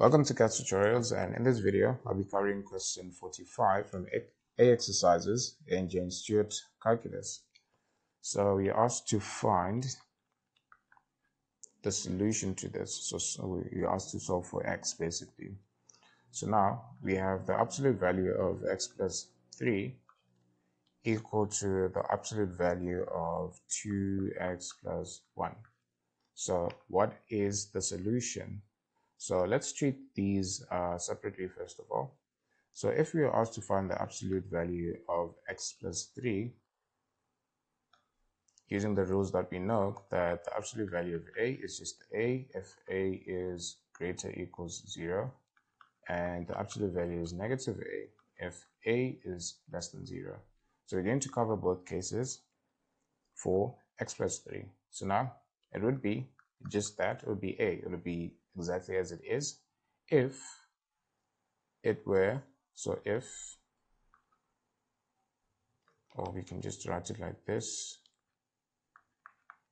Welcome to Khetz tutorials, and in this video I'll be covering question 45 from A exercises in James Stewart calculus. So we are asked to find the solution to this. So we are asked to solve for x basically. So now we have the absolute value of x plus 3 equal to the absolute value of 2x plus 1. So what is the solution? So let's treat these separately first of all. So if we are asked to find the absolute value of x plus 3, using the rules that we know, that the absolute value of a is just a if a is greater or equals 0, and the absolute value is negative a if a is less than 0. So we're going to cover both cases for x plus 3. So now it would be just that, it would be a, it would be exactly as it is if it were, so if, or we can just write it like this,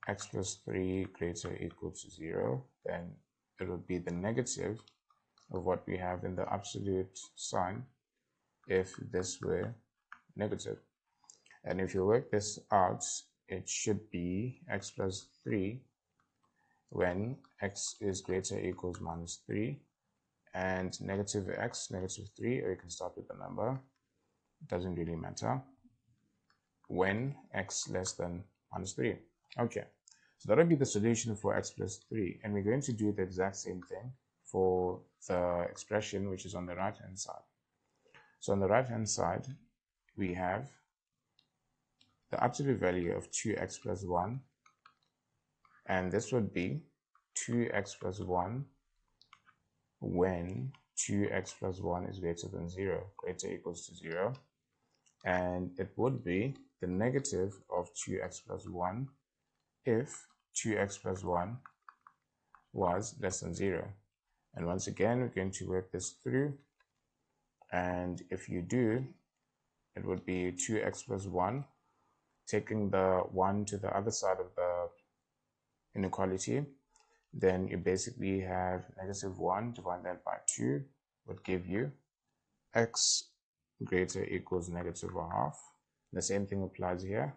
x plus 3 greater or equal to 0, then it would be the negative of what we have in the absolute sign if this were negative. And if you work this out, it should be x plus 3 when x is greater or equals minus 3, and negative x, negative 3, or you can start with the number, it doesn't really matter, when x less than minus 3. Okay, so that would be the solution for x plus 3, and we're going to do the exact same thing for the expression which is on the right hand side. So on the right hand side we have the absolute value of 2x plus 1, and this would be 2x plus 1 when 2x plus 1 is greater than 0, greater or equals to 0, and it would be the negative of 2x plus 1 if 2x plus 1 was less than 0. And once again, we're going to work this through, and if you do, it would be 2x plus 1, taking the 1 to the other side of the inequality, then you basically have negative 1 divided that by 2 would give you x greater equals negative a half. The same thing applies here.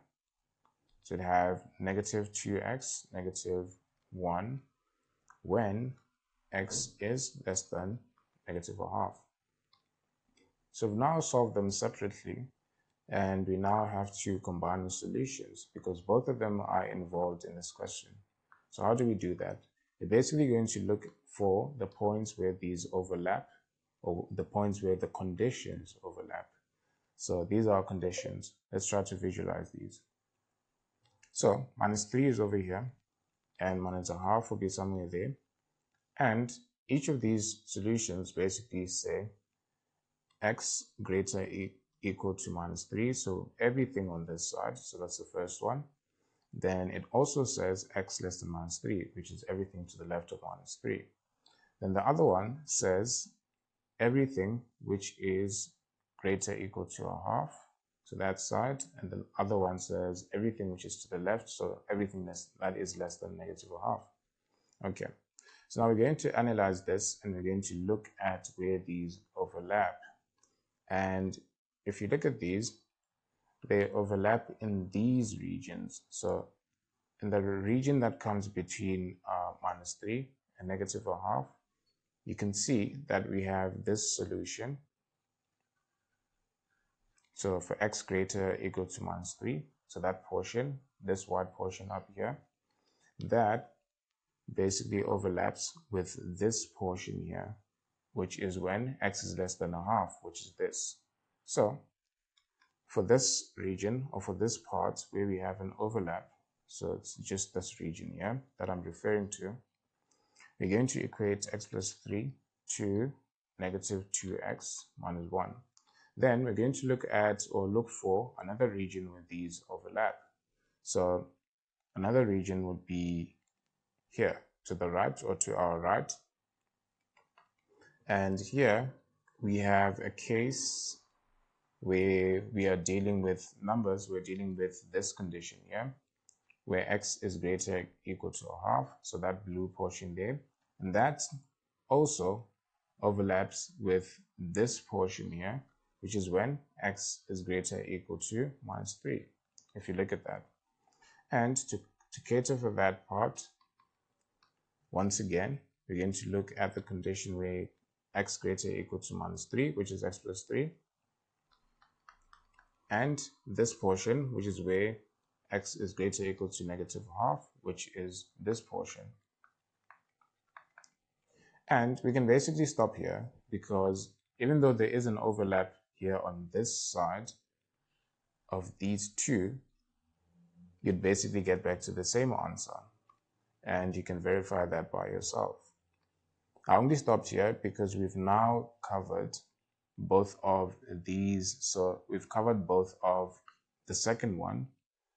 So you have negative 2x, negative 1 when x is less than negative a half. So we've now solved them separately, and we now have to combine the solutions because both of them are involved in this question. So how do we do that? We're basically going to look for the points where these overlap, or the points where the conditions overlap. So these are conditions. Let's try to visualize these. So minus 3 is over here, and minus a half will be somewhere there. And each of these solutions basically say x greater equal to minus 3. So everything on this side, so that's the first one. Then it also says x less than minus 3, which is everything to the left of minus 3. Then the other one says everything which is greater or equal to a half, so that side, and the other one says everything which is to the left, so everything that is less than negative a half. Okay, so now we're going to analyze this, and we're going to look at where these overlap. And if you look at these, they overlap in these regions. So in the region that comes between minus 3 and negative a half, you can see that we have this solution. So for x greater equal to minus 3, so that portion, this white portion up here, that basically overlaps with this portion here, which is when x is less than a half, which is this. So for this region, or for this part where we have an overlap, so it's just this region here that I'm referring to, we're going to equate x plus 3 to negative 2x minus 1. Then we're going to look at, or look for, another region where these overlap. So another region would be here to the right, or to our right. And here we have a case where we are dealing with numbers. We're dealing with this condition here, where x is greater or equal to a half, so that blue portion there. And that also overlaps with this portion here, which is when x is greater or equal to minus 3, if you look at that. And to cater for that part, once again, we're going to look at the condition where x greater or equal to minus 3, which is x plus 3, and this portion, which is where x is greater or equal to negative half, which is this portion. And we can basically stop here, because even though there is an overlap here on this side of these two, you'd basically get back to the same answer, and you can verify that by yourself. I only stopped here because we've now covered both of these. So we've covered both of the second one,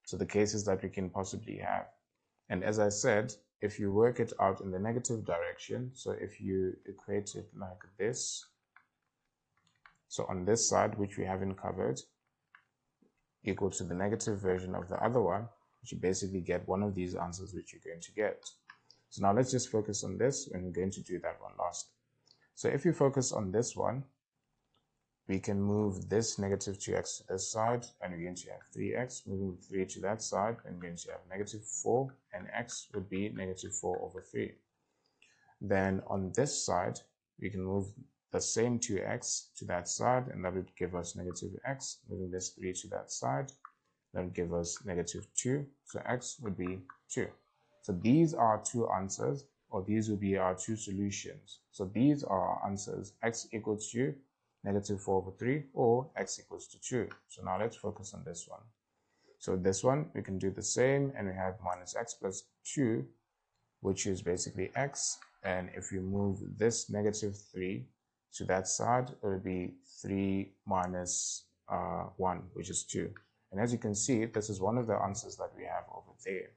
so the cases that we can possibly have. And as I said, if you work it out in the negative direction, so if you equate it like this, so on this side, which we haven't covered, equal to the negative version of the other one, you basically get one of these answers which you're going to get. So now let's just focus on this, and we're going to do that one last. So if you focus on this one, we can move this negative 2x to this side, and we're going to have 3x. Moving 3 to that side, and we're going to have negative 4, and x would be negative 4 over 3. Then on this side, we can move the same 2x to that side, and that would give us negative x. Moving this 3 to that side, that would give us negative 2, so x would be 2. So these are two answers, or these will be our two solutions. So these are our answers: x equals to negative 4 over 3, or x equals to 2. So now let's focus on this one. So this one, we can do the same, and we have minus x plus 2, which is basically x. And if you move this negative 3 to that side, it will be 3 minus 1, which is 2. And as you can see, this is one of the answers that we have over there.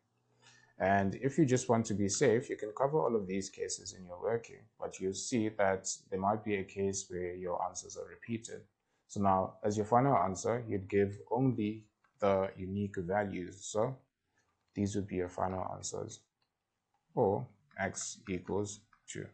And if you just want to be safe, you can cover all of these cases in your working, but you'll see that there might be a case where your answers are repeated. So now, as your final answer, you'd give only the unique values. So these would be your final answers, or x equals 2.